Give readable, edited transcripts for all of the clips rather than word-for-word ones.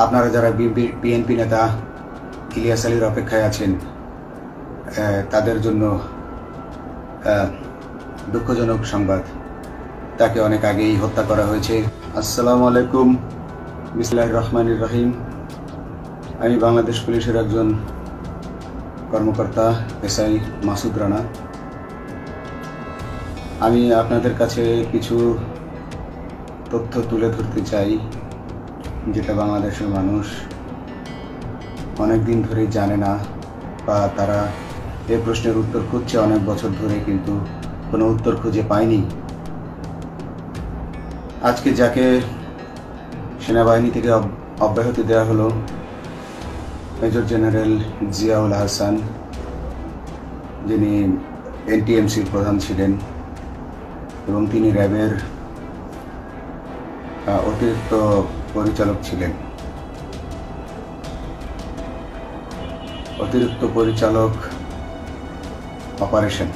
আপনারা যারা বিএনপি নেতা ইলিয়াস আলীর অপেক্ষায় আছেন তাদের জন্য দুঃখজনক সংবাদ, তাকে অনেক আগেই হত্যা করা হয়েছে। আসসালামু আলাইকুম, বিসমিল্লাহির রহমানির রহিম। আমি বাংলাদেশ পুলিশের একজন কর্মকর্তা এসআই মাসুদ রানা। আমি আপনাদের কাছে কিছু তথ্য তুলে ধরতে চাই, যেটা বাংলাদেশের মানুষ অনেক দিন ধরেই জানে না, বা তারা এই প্রশ্নের উত্তর খুঁজছে অনেক বছর ধরে, কিন্তু কোনো উত্তর খুঁজে পায়নি। আজকে যাকে সেনাবাহিনী থেকে অব্যাহতি দেওয়া হলো, মেজর জেনারেল জিয়াউল হাসান, যিনি এনটিএমসির প্রধান ছিলেন এবং তিনি র্যাবের অতিরিক্ত পরিচালক ছিলেন। অতিরিক্ত পরিচালক অপারেশন,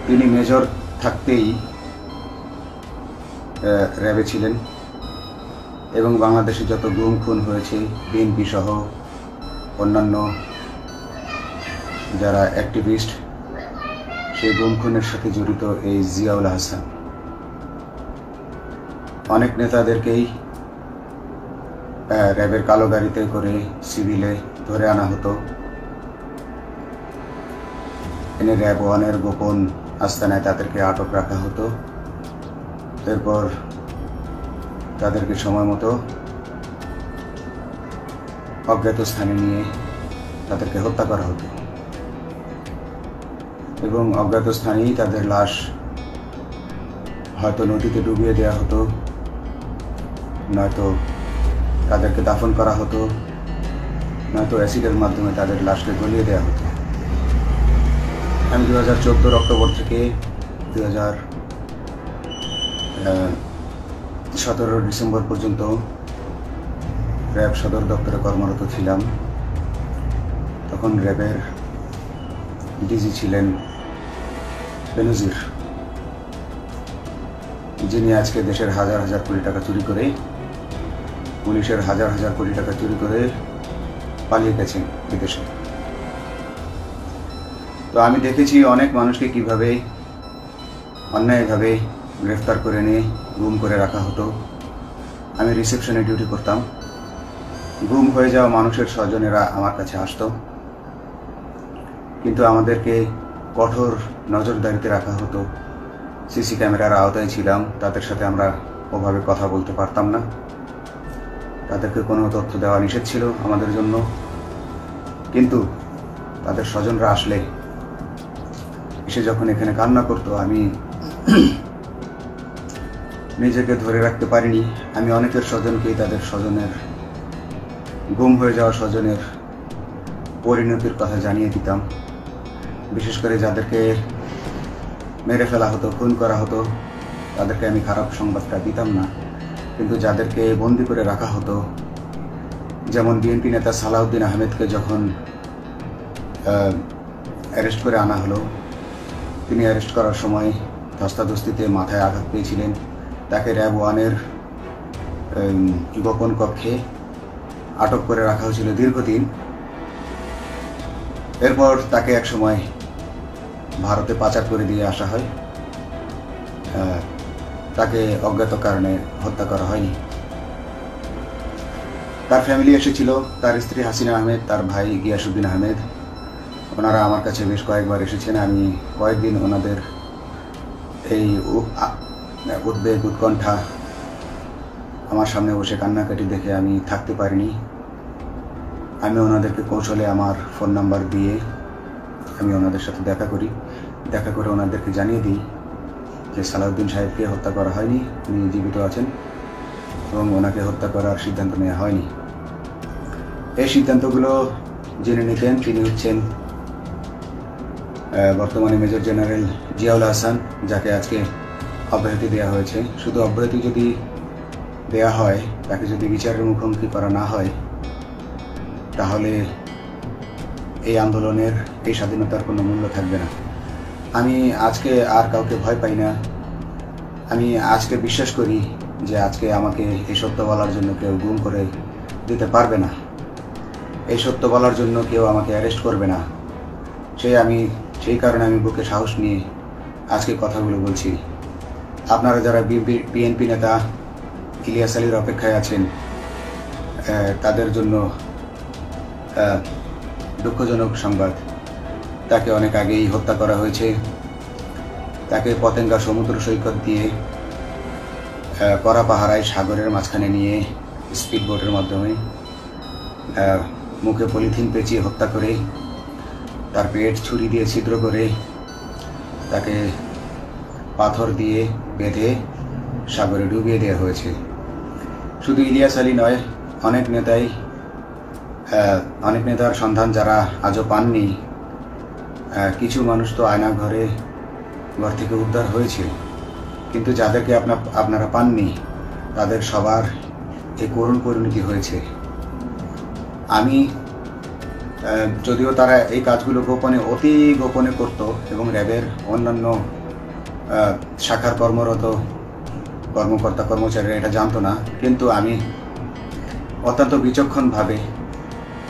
তিনি মেজর থাকতেই র্যাবে ছিলেন এবং বাংলাদেশে যত গুম খুন হয়েছে বিএনপি সহ অন্যান্য যারা অ্যাক্টিভিস্ট, সেই গুম খুনের সাথে জড়িত এই জিয়াউল হাসান। অনেক নেতাদেরকেই র্যাবের কালো গাড়িতে করে সিভিলে ধরে আনা হতো, এনে র্যাব 1-এর গোপন আস্তানায় তাদেরকে আটক রাখা হতো। এরপর তাদেরকে সময় মতো অজ্ঞাত স্থানে নিয়ে তাদেরকে হত্যা করা হতো এবং অজ্ঞাত স্থানেই তাদের লাশ হয়তো নদীতে ডুবিয়ে দেওয়া হতো, নয়তো তাদেরকে দাফন করা হতো, নয়তো অ্যাসিডের মাধ্যমে তাদের লাশকে গলিয়ে দেওয়া হতো। আমি 2014 অক্টোবর থেকে 2017 ডিসেম্বর পর্যন্ত র্যাব সদর দপ্তরে কর্মরত ছিলাম। তখন র্যাবের ডিজি ছিলেন বেনজির, যিনি আজকে দেশের হাজার হাজার কোটি টাকা চুরি করে, পুলিশের হাজার হাজার কোটি টাকা চুরি করে পালিয়ে গেছেন বিদেশে। তো আমি দেখেছি অনেক মানুষকে কিভাবে অন্যায়ভাবে গ্রেফতার করে নিয়ে গুম করে রাখা হতো। আমি রিসেপশনে ডিউটি করতাম। গুম হয়ে যাওয়া মানুষের স্বজনেরা আমার কাছে আসতো, কিন্তু আমাদেরকে কঠোর নজরদারিতে রাখা হতো। সিসি ক্যামেরার আওতায় ছিলাম, তাদের সাথে আমরা ওভাবে কথা বলতে পারতাম না। তাদেরকে কোনো তথ্য দেওয়া নিষেধ ছিল আমাদের জন্য, কিন্তু তাদের স্বজনরা আসলে এসে যখন এখানে কান্না করতো, আমি নিজেকে ধরে রাখতে পারিনি। আমি অনেকের স্বজনকেই তাদের স্বজনের গুম হয়ে যাওয়া স্বজনের পরিণতির কথা জানিয়ে দিতাম। বিশেষ করে যাদেরকে মেরে ফেলা হতো, খুন করা হতো, তাদেরকে আমি খারাপ সংবাদটা দিতাম না, কিন্তু যাদেরকে বন্দি করে রাখা হতো, যেমন বিএনপি নেতা সালাউদ্দিন আহমেদকে যখন অ্যারেস্ট করে আনা হলো, তিনি অ্যারেস্ট করার সময় ধস্তাধস্তিতে মাথায় আঘাত পেয়েছিলেন। তাকে র্যাব 1-এর গোপন কক্ষে আটক করে রাখা হয়েছিল দীর্ঘদিন। এরপর তাকে এক সময় ভারতে পাচার করে দিয়ে আসা হয়। তাকে অজ্ঞাত কারণে হত্যা করা হয়নি। তার ফ্যামিলি এসেছিল, তার স্ত্রী হাসিনা আহমেদ, তার ভাই গিয়াসউদ্দিন আহমেদ, ওনারা আমার কাছে বেশ কয়েকবার এসেছেন। আমি কয়েকদিন ওনাদের এই উদ্বেগ উৎকণ্ঠা আমার সামনে বসে কান্নাকাটি দেখে আমি থাকতে পারিনি। আমি ওনাদেরকে কৌশলে আমার ফোন নাম্বার দিয়ে আমি ওনাদের সাথে দেখা করে ওনাদেরকে জানিয়ে দিই যে সালাউদ্দিন সাহেবকে হত্যা করা হয়নি, উনি জীবিত আছেন এবং ওনাকে হত্যা করার সিদ্ধান্ত নেওয়া হয়নি। এই সিদ্ধান্তগুলো জেনে নিতেন তিনি হচ্ছেন বর্তমানে মেজর জেনারেল জিয়াউল হাসান, যাকে আজকে অব্যাহতি দেওয়া হয়েছে। শুধু অব্যাহতি যদি দেওয়া হয়, তাকে যদি বিচারের মুখোমুখি করা না হয়, তাহলে এই আন্দোলনের, এই স্বাধীনতার কোনো মূল্য থাকবে না। আমি আজকে আর কাউকে ভয় পাই না। আমি আজকে বিশ্বাস করি যে আজকে আমাকে এই সত্য বলার জন্য কেউ গুম করে দিতে পারবে না, এই সত্য বলার জন্য কেউ আমাকে অ্যারেস্ট করবে না, সেই কারণে আমি বুকে সাহস নিয়ে আজকে কথাগুলো বলছি। আপনারা যারা বিএনপি নেতা ইলিয়াস আলীর অপেক্ষায় আছেন, তাদের জন্য দুঃখজনক সংবাদ। তাকে অনেক আগেই হত্যা করা হয়েছে। তাকে পতেঙ্গা সমুদ্র সৈকত দিয়ে কড়া পাহারায় সাগরের মাঝখানে নিয়ে স্পিড বোটের মাধ্যমে মুখে পলিথিন পেঁচিয়ে হত্যা করে, তার পেট ছুরি দিয়ে ছিদ্র করে, তাকে পাথর দিয়ে বেঁধে সাগরে ডুবিয়ে দেওয়া হয়েছে। শুধু ইলিয়াস আলী নয়, অনেক নেতার সন্ধান যারা আজও পাননি। কিছু মানুষ তো ঘর থেকে উদ্ধার হয়েছে, কিন্তু যাদেরকে আপনারা পাননি তাদের সবার এই করুণ পরিণতি হয়েছে। আমি যদিও তারা এই কাজগুলো অতি গোপনে করত এবং র্যাবের অন্যান্য শাখার কর্মরত কর্মকর্তা কর্মচারীরা এটা জানতো না, কিন্তু আমি অত্যন্ত বিচক্ষণভাবে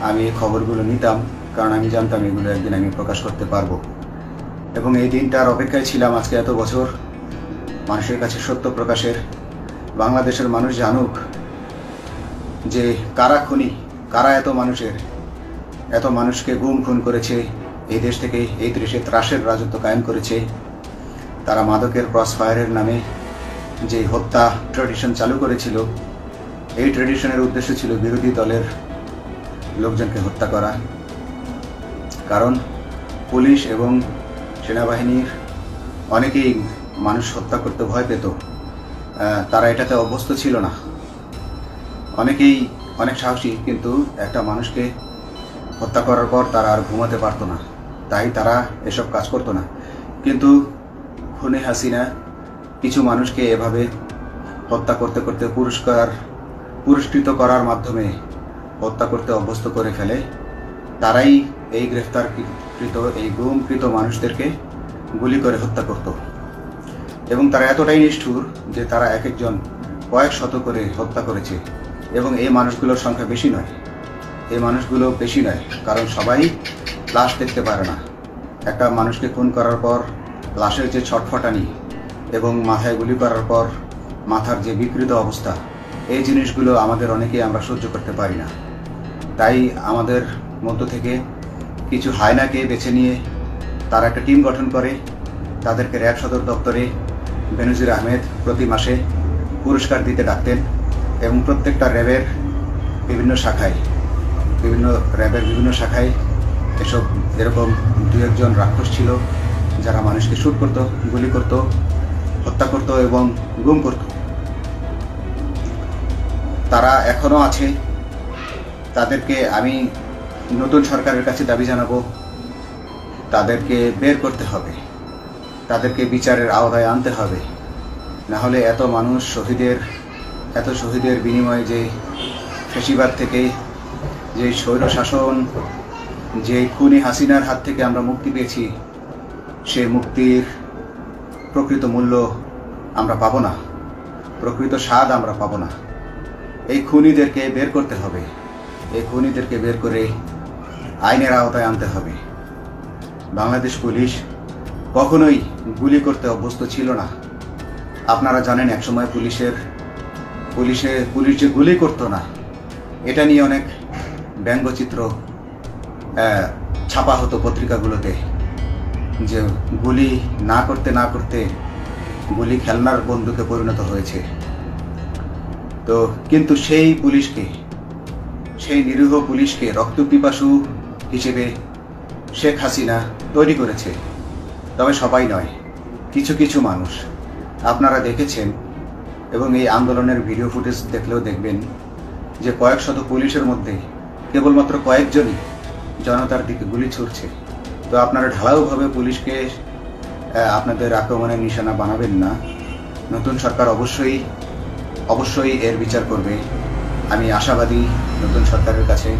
আমি এই খবরগুলো নিতাম, কারণ আমি জানতাম এগুলো একদিন আমি প্রকাশ করতে পারবো। এবং এই দিনটার অপেক্ষায় ছিলাম আজকে এত বছর, মানুষের কাছে সত্য প্রকাশের। বাংলাদেশের মানুষ জানুক যে কারা খুনি, কারা এত মানুষকে গুম খুন করেছে, এই দেশ থেকে এই দেশে ত্রাসের রাজত্ব কায়েম করেছে। তারা মাদকের ক্রসফায়ারের নামে যে হত্যা ট্র্যাডিশন চালু করেছিল, এই ট্র্যাডিশনের উদ্দেশ্য ছিল বিরোধী দলের লোকজনকে হত্যা করা। কারণ পুলিশ এবং সেনাবাহিনীর অনেকেই মানুষ হত্যা করতে ভয় পেত, তারা এটাতে অভ্যস্ত ছিল না। অনেকেই অনেক সাহসী, কিন্তু একটা মানুষকে হত্যা করার পর তারা আর ঘুমাতে পারতো না, তাই তারা এসব কাজ করতো না। কিন্তু খুনে হাসিনা কিছু মানুষকে এভাবে হত্যা করতে করতে পুরস্কৃত করার মাধ্যমে হত্যা করতে অভ্যস্ত করে ফেলে। তারাই এই গ্রেফতারকৃত এই গুমকৃত মানুষদেরকে গুলি করে হত্যা করত। এবং তারা এতটাই নিষ্ঠুর যে তারা এক একজন কয়েক শত করে হত্যা করেছে। এবং এই মানুষগুলোর সংখ্যা বেশি নয়, কারণ সবাই লাশ দেখতে পারে না। একটা মানুষকে খুন করার পর লাশের যে ছটফটানি এবং মাথায় গুলি করার পর মাথার যে বিকৃত অবস্থা, এই জিনিসগুলো আমাদের অনেকেই আমরা সহ্য করতে পারি না। তাই আমাদের মধ্য থেকে কিছু হায়নাকে বেছে নিয়ে তারা একটা টিম গঠন করে। তাদেরকে র্যাব সদর দপ্তরে বেনজির আহমেদ প্রতি মাসে পুরস্কার দিতে ডাকতেন এবং প্রত্যেকটা র্যাবের বিভিন্ন শাখায় এরকম দু একজন রাক্ষস ছিল যারা মানুষকে শ্যুট করত, গুলি করত, হত্যা করত এবং গুম করত। তারা এখনো আছে। তাদেরকে আমি নতুন সরকারের কাছে দাবি জানাবো, তাদেরকে বের করতে হবে, তাদেরকে বিচারের আওতায় আনতে হবে। না হলে এত শহীদের বিনিময়ে যে ফ্যাসিবাদ থেকে, যে স্বৈর শাসন, যে খুনি হাসিনার হাত থেকে আমরা মুক্তি পেয়েছি, সে মুক্তির প্রকৃত মূল্য আমরা পাবো না, প্রকৃত স্বাদ আমরা পাবো না। এই খুনিদেরকে বের করতে হবে, এই খুনিদেরকে বের করে আইনের আওতায় আনতে হবে। বাংলাদেশ পুলিশ কখনোই গুলি করতে অভ্যস্ত ছিল না। আপনারা জানেন একসময় পুলিশ যে গুলি করতো না, এটা নিয়ে অনেক ব্যঙ্গচিত্র ছাপা হতো পত্রিকাগুলোতে, যে গুলি না করতে গুলি খেলনার বন্দুকে পরিণত হয়েছে। তো কিন্তু সেই নিরীহ পুলিশকে রক্তপিপাসু হিসেবে শেখ হাসিনা তৈরি করেছে। তবে সবাই নয়, কিছু কিছু মানুষ আপনারা দেখেছেন এবং এই আন্দোলনের ভিডিও ফুটেজ দেখলেও দেখবেন যে কয়েক শত পুলিশের মধ্যে কেবলমাত্র কয়েকজনই জনতার দিকে গুলি ছুড়ছে। তো আপনারা ঢালাওভাবে পুলিশকে আপনাদের আক্রমণের নিশানা বানাবেন না। নতুন সরকার অবশ্যই এর বিচার করবে। আমি আশাবাদী নতুন সরকারের কাছে।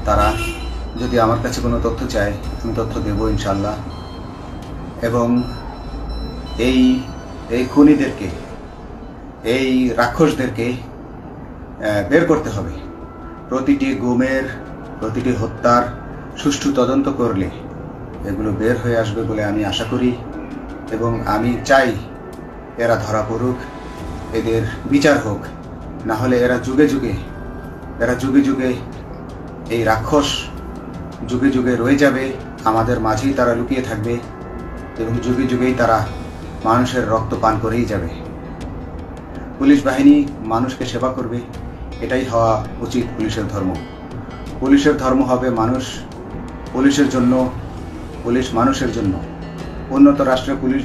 তারা যদি আমার কাছে কোনো তথ্য চায়, আমি তথ্য দেব ইনশাল্লাহ। এবং এই খুনিদেরকে এই রাক্ষসদেরকে বের করতে হবে। প্রতিটি গুমের, প্রতিটি হত্যার সুষ্ঠু তদন্ত করলে এগুলো বের হয়ে আসবে বলে আমি আশা করি, এবং আমি চাই এরা ধরা পড়ুক, এদের বিচার হোক। না হলে এরা যুগে যুগে এই রাক্ষস যুগে যুগে রয়ে যাবে, আমাদের মাঝেই তারা লুকিয়ে থাকবে এবং যুগে যুগেই তারা মানুষের রক্ত পান করেই যাবে। পুলিশ বাহিনী মানুষকে সেবা করবে, এটাই হওয়া উচিত পুলিশের ধর্ম। পুলিশের ধর্ম হবে মানুষ পুলিশের জন্য, পুলিশ মানুষের জন্য। উন্নত রাষ্ট্রের পুলিশ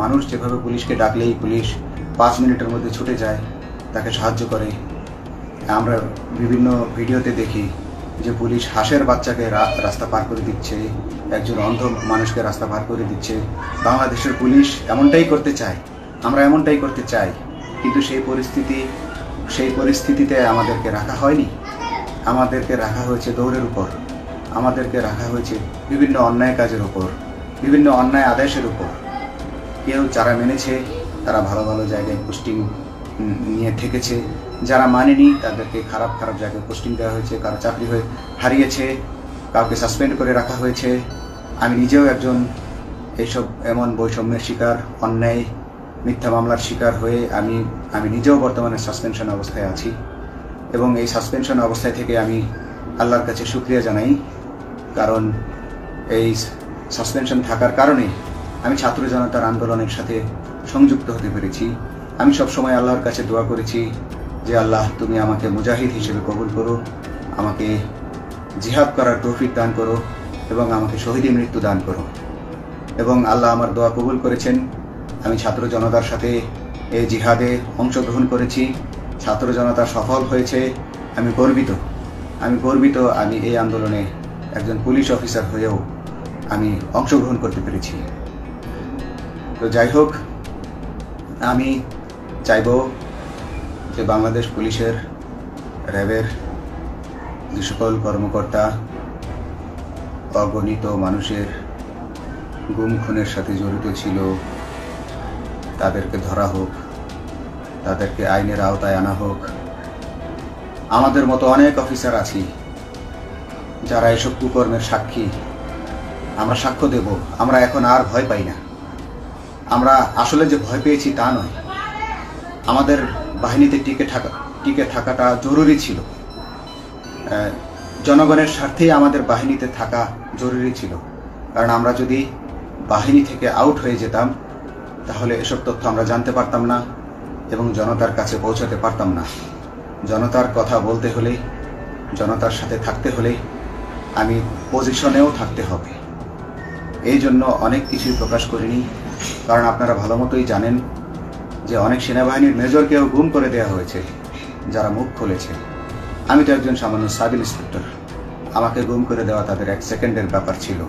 মানুষ যেভাবে পুলিশকে ডাকলেই পুলিশ 5 মিনিটের মধ্যে ছুটে যায়, তাকে সাহায্য করে। আমরা বিভিন্ন ভিডিওতে দেখি যে পুলিশ হাঁসের বাচ্চাকে রাস্তা পার করে দিচ্ছে, একজন অন্ধ মানুষকে রাস্তা পার করে দিচ্ছে। বাংলাদেশের পুলিশ এমনটাই করতে চায়, আমরা এমনটাই করতে চাই, কিন্তু সেই পরিস্থিতিতে আমাদেরকে রাখা হয়নি। আমাদেরকে রাখা হয়েছে দৌড়ের উপর, আমাদেরকে রাখা হয়েছে বিভিন্ন অন্যায় কাজের উপর, বিভিন্ন অন্যায় আদেশের উপর। কেউ যারা মেনেছে তারা ভালো ভালো জায়গায় পোস্টিং নিয়ে থেকেছে, যারা মানেনি তাদেরকে খারাপ জায়গায় পোস্টিং দেওয়া হয়েছে, কারো চাকরি হারিয়েছে, কাউকে সাসপেন্ড করে রাখা হয়েছে। আমি নিজেও একজন এমন বৈষম্যের শিকার, অন্যায় মিথ্যা মামলার শিকার হয়ে আমি নিজেও বর্তমানে সাসপেনশন অবস্থায় আছি, এবং এই সাসপেনশন অবস্থায় থেকে আমি আল্লাহর কাছে শুকরিয়া জানাই, কারণ এই সাসপেনশন থাকার কারণে আমি ছাত্র জনতার আন্দোলনের সাথে সংযুক্ত হতে পেরেছি। আমি সবসময় আল্লাহর কাছে দোয়া করেছি যে আল্লাহ, তুমি আমাকে মুজাহিদ হিসেবে কবুল করো, আমাকে জিহাদ করার তৌফিক দান করো এবং আমাকে শহীদী মৃত্যু দান করো। এবং আল্লাহ আমার দোয়া কবুল করেছেন। আমি ছাত্র জনতার সাথে এই জিহাদে অংশগ্রহণ করেছি, ছাত্র জনতা সফল হয়েছে। আমি গর্বিত আমি এই আন্দোলনে একজন পুলিশ অফিসার হয়েও আমি অংশগ্রহণ করতে পেরেছি। তো যাই হোক, আমি চাইব যে বাংলাদেশ পুলিশের, র্যাবের যে সকল কর্মকর্তা অগণিত মানুষের গুম খুনের সাথে জড়িত ছিল তাদেরকে ধরা হোক, তাদেরকে আইনের আওতায় আনা হোক। আমাদের মতো অনেক অফিসার আছি যারা এসব কুকর্মের সাক্ষী, আমরা সাক্ষ্য দেব। আমরা এখন আর ভয় পাই না। আমরা আসলে যে ভয় পেয়েছি তা নয়, আমাদের বাহিনীতে টিকে থাকাটা জরুরি ছিল। জনগণের স্বার্থেই আমাদের বাহিনীতে থাকা জরুরি ছিল, কারণ আমরা যদি বাহিনী থেকে আউট হয়ে যেতাম তাহলে এসব তথ্য আমরা জানতে পারতাম না এবং জনতার কাছে পৌঁছাতে পারতাম না। জনতার কথা বলতে হলে, জনতার সাথে থাকতে হলে আমি পজিশনেও থাকতে হবে। এই জন্য অনেক কিছুই প্রকাশ করিনি, কারণ আপনারা ভালো মতোই জানেন যে অনেক সেনাবাহিনীর মেজরকেও গুম করে দেওয়া হয়েছে যারা মুখ খুলেছে। আমি তো একজন সামান্য সাব ইন্সপেক্টর, আমাকে গুম করে দেওয়া তাদের 1 সেকেন্ডের ব্যাপার ছিল।